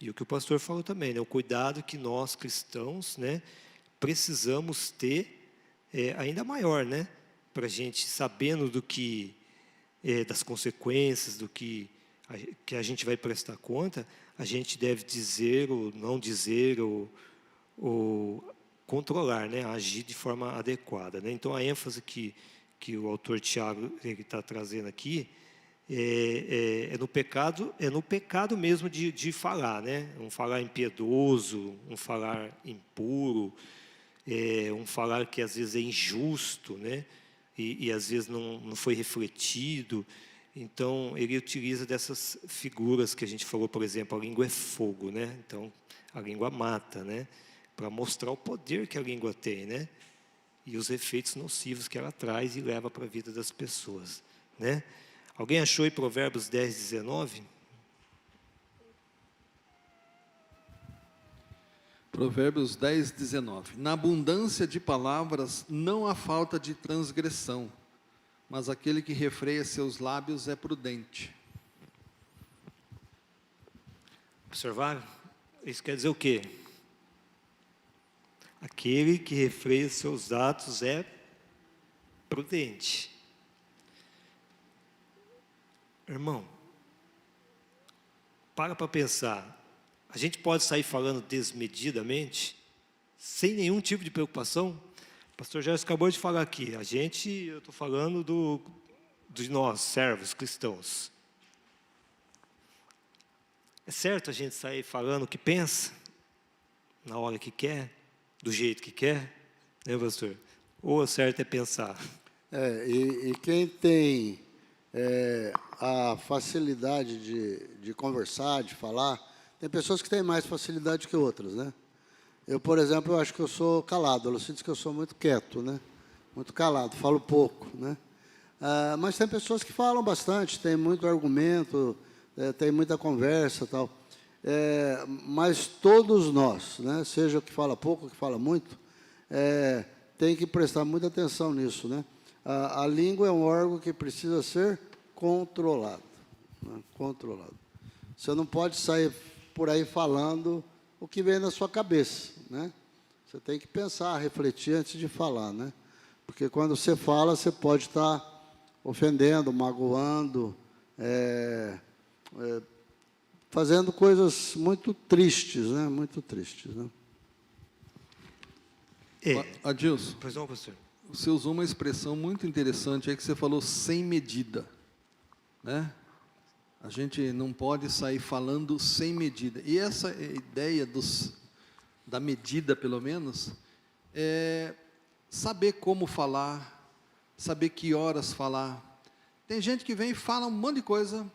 E o que o pastor falou também, né, o cuidado que nós cristãos, né, precisamos ter ainda maior, né, para a gente, sabendo do que, das consequências, do que a gente vai prestar conta, a gente deve dizer ou não dizer, ou controlar, né, agir de forma adequada, né? Então, a ênfase que o autor Tiago está trazendo aqui é no pecado mesmo de falar, né? Um falar impiedoso, um falar impuro, um falar que às vezes é injusto, né? E às vezes não foi refletido. Então, ele utiliza dessas figuras que a gente falou, por exemplo, a língua é fogo, né? Então, a língua mata, né? Para mostrar o poder que a língua tem, né? E os efeitos nocivos que ela traz e leva para a vida das pessoas, né? Alguém achou aí Provérbios 10, 19? Provérbios 10, 19. Na abundância de palavras não há falta de transgressão, mas aquele que refreia seus lábios é prudente. Observaram? Isso quer dizer o quê? Aquele que refreia seus atos é prudente. Irmão, para pensar. A gente pode sair falando desmedidamente, sem nenhum tipo de preocupação? O pastor Gerson acabou de falar aqui. Eu estou falando de nós, servos cristãos. É certo a gente sair falando o que pensa, na hora que quer, do jeito que quer, né, pastor? Ou o certo é pensar? E quem tem a facilidade de conversar, de falar, tem pessoas que têm mais facilidade que outras, né? Eu, por exemplo, eu acho que eu sou calado. A Lucy diz que eu sou muito quieto, né? Muito calado, falo pouco, né? Mas tem pessoas que falam bastante, tem muito argumento, tem muita conversa, tal. Mas todos nós, né? Seja o que fala pouco, o que fala muito, tem que prestar muita atenção nisso, né? A língua é um órgão que precisa ser controlado, né? Controlado. Você não pode sair por aí falando o que vem na sua cabeça, né? Você tem que pensar, refletir antes de falar, né? Porque quando você fala, você pode estar ofendendo, magoando, fazendo coisas muito tristes, né? Muito tristes, né? Adilson, Pois não, pastor? você usou uma expressão muito interessante aí que você falou sem medida, né? A gente não pode sair falando sem medida. E essa ideia da medida, pelo menos, é saber como falar, saber que horas falar. Tem gente que vem e fala um monte de coisa,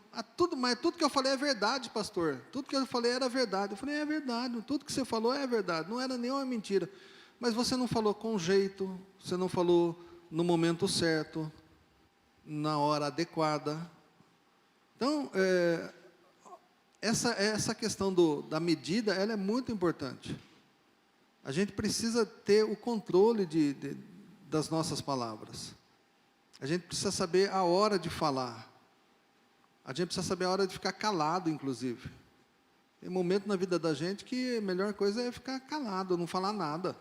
mas tudo que eu falei é verdade, pastor. Tudo que eu falei era verdade. Eu falei, é verdade, tudo que você falou é verdade, não era nenhuma mentira. Mas você não falou com jeito, você não falou no momento certo, na hora adequada. Então, essa questão da medida, ela é muito importante. A gente precisa ter o controle das nossas palavras. A gente precisa saber a hora de falar. A gente precisa saber a hora de ficar calado, inclusive. Tem momento na vida da gente que a melhor coisa é ficar calado, não falar nada.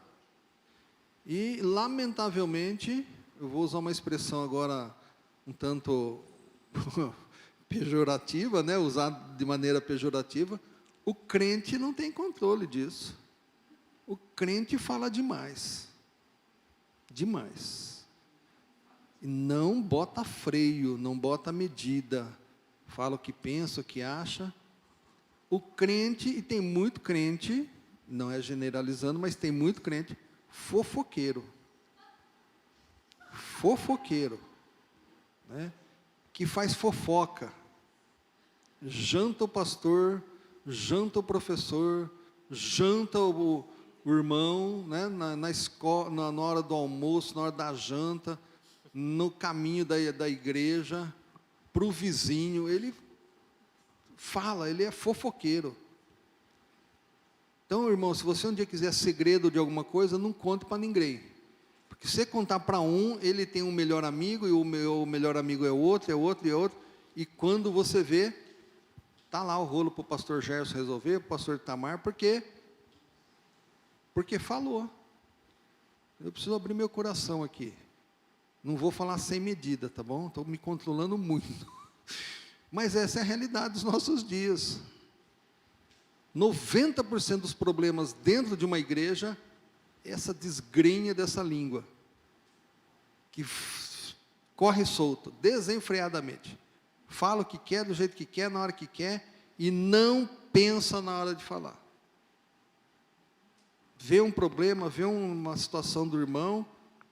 E, lamentavelmente, eu vou usar uma expressão agora um tanto pejorativa, né? Usada de maneira pejorativa, o crente não tem controle disso. O crente fala demais. Demais. E não bota freio, não bota medida. Fala o que pensa, o que acha. O crente, e tem muito crente, não é generalizando, mas tem muito crente, fofoqueiro. Fofoqueiro. Né? Que faz fofoca. Janta o pastor, janta o professor, janta o irmão, né? na escola, na hora do almoço, na hora da janta, no caminho da igreja, para o vizinho, ele fala, ele é fofoqueiro. Então, irmão, se você um dia quiser segredo de alguma coisa, não conte para ninguém. Porque se você contar para um, ele tem um melhor amigo, e o meu melhor amigo é outro, e quando você vê, Está lá o rolo para o pastor Gerson resolver, para o pastor Itamar, porque falou. Eu preciso abrir meu coração aqui. Não vou falar sem medida, tá bom? Estou me controlando muito. Mas essa é a realidade dos nossos dias. 90% dos problemas dentro de uma igreja é essa desgrenha dessa língua, que corre solto, desenfreadamente. Fala o que quer, do jeito que quer, na hora que quer, e não pensa na hora de falar. Vê um problema, vê uma situação do irmão,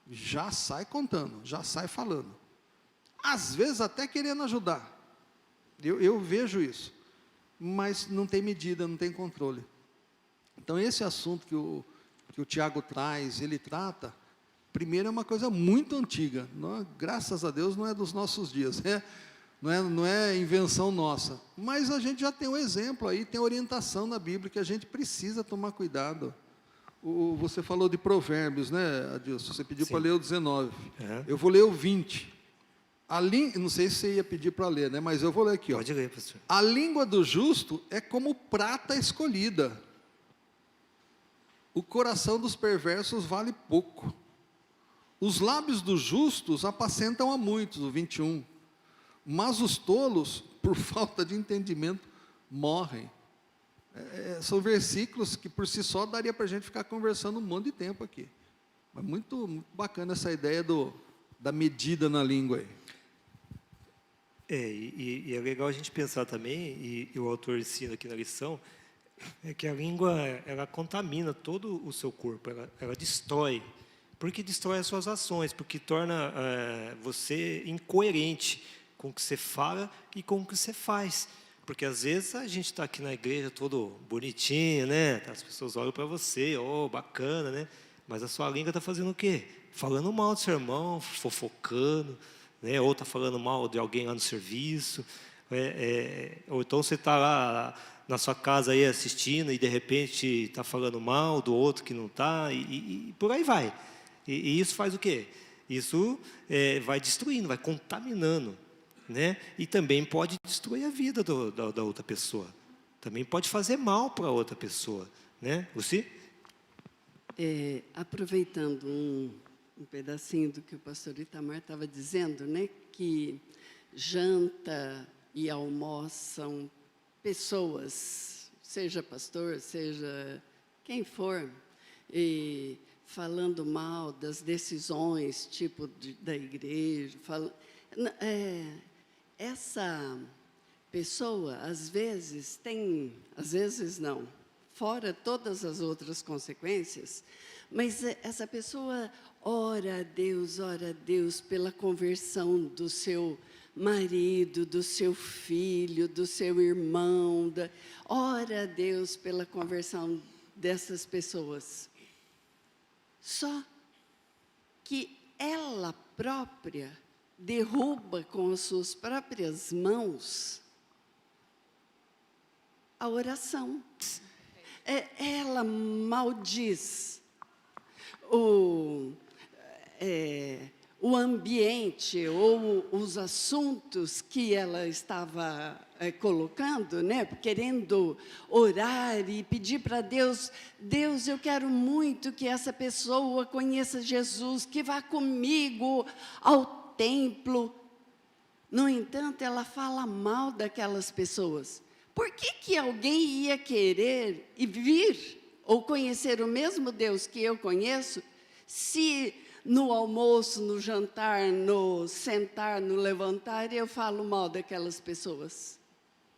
já sai contando, já sai falando. Às vezes até querendo ajudar. Eu vejo isso. Mas não tem medida, não tem controle. Então esse assunto que o Tiago traz, ele trata, primeiro é uma coisa muito antiga. Graças a Deus não é dos nossos dias. Não é invenção nossa. Mas a gente já tem um exemplo aí, tem orientação na Bíblia que a gente precisa tomar cuidado. Você falou de Provérbios, né, Adilson? Você pediu para ler o 19. Uhum. Eu vou ler o 20. Não sei se você ia pedir para ler, né? Mas eu vou ler aqui. Pode ler, pastor. A língua do justo é como prata escolhida. O coração dos perversos vale pouco. Os lábios dos justos apacentam a muitos, o 21. Mas os tolos, por falta de entendimento, morrem. São versículos que por si só daria para a gente ficar conversando um monte de tempo aqui. Mas muito, muito bacana essa ideia da medida na língua aí. E é legal a gente pensar também, e o autor ensina aqui na lição, é que a língua, ela contamina todo o seu corpo, ela destrói. Porque destrói as suas ações, porque torna você incoerente com o que você fala e com o que você faz. Porque às vezes a gente está aqui na igreja todo bonitinho, né? As pessoas olham para você, bacana, né? Mas a sua língua está fazendo o quê? Falando mal do seu irmão, fofocando, né? Ou está falando mal de alguém lá no serviço. Ou então você está lá na sua casa aí assistindo e de repente está falando mal do outro que não está, e por aí vai. E isso faz o quê? Isso vai destruindo, vai contaminando. Né? E também pode destruir a vida da outra pessoa. Também pode fazer mal para a outra pessoa. Né? Você? Aproveitando um pedacinho do que o pastor Itamar estava dizendo, né? Que janta e almoçam pessoas, seja pastor, seja quem for, e falando mal das decisões, tipo da igreja, essa pessoa, às vezes não, fora todas as outras consequências, mas essa pessoa ora a Deus pela conversão do seu marido, do seu filho, do seu irmão, ora a Deus pela conversão dessas pessoas. Só que ela própria derruba com as suas próprias mãos a oração. Ela maldiz o ambiente ou os assuntos que ela estava colocando, né? Querendo orar e pedir para Deus, eu quero muito que essa pessoa conheça Jesus, que vá comigo ao templo. No entanto, ela fala mal daquelas pessoas. Por que alguém ia querer e vir ou conhecer o mesmo Deus que eu conheço, se no almoço, no jantar, no sentar, no levantar, eu falo mal daquelas pessoas?